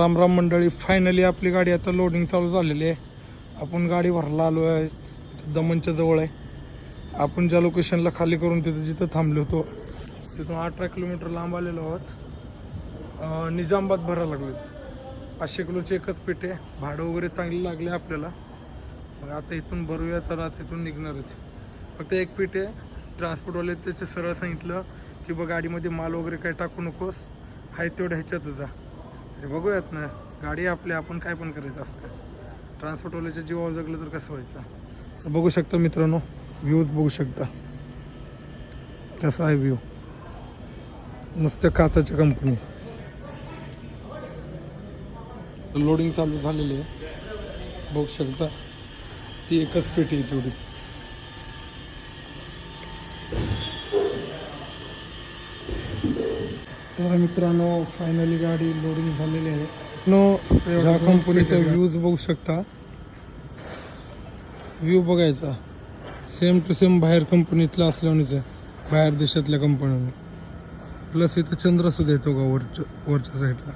राम राम मंडळी, फायनली आपली गाडी आता लोडिंग चालू झालेली आहे. आपण गाडी भरला आलो आहे. दमनच्या जवळ आहे. आपण ज्या लोकेशनला खाली करून जिथं थांबलो होतो तिथून 18 किलोमीटर लांब आलेलो आहोत. निजामाबाद भरायला लागलेत. 500 किलोची एकच पेट आहे. भाडं वगैरे चांगले लागले आपल्याला. मग आता इथून भरूया तर आता इथून निघणारच. फक्त एक पेट आहे. ट्रान्सपोर्टवाले त्याचे सरळ सांगितलं की बघ गाडीमध्ये माल वगैरे काही टाकू नकोस, हाय तेवढ्या ह्याच्यात जा. बघूयात ना, गाडी आपली, आपण काय पण करायचं असतं. ट्रान्सपोर्टवाल्याच्या जीवावर जगलं तर कसं व्हायचं. बघू शकता मित्रांनो, व्ह्यूज बघू शकता कसा आहे व्ह्यू. नुसत्या काचाच्या कंपनी. लोडिंग चालू झालेली आहे, बघू शकता. ती एकच पेटी आहे तेवढी. तर मित्रांनो, फायनली गाडी लोडिंग झालेली आहे. ह्या कंपनीचा व्ह्यूज बघू शकता. व्ह्यू बघायचा सेम टू सेम बाहेर कंपनीतला असल्यानेच आहे, बाहेर देशातल्या कंपन्यांनी. प्लस इथं चंद्र सुद्धा येतो का वरच्या साईडला.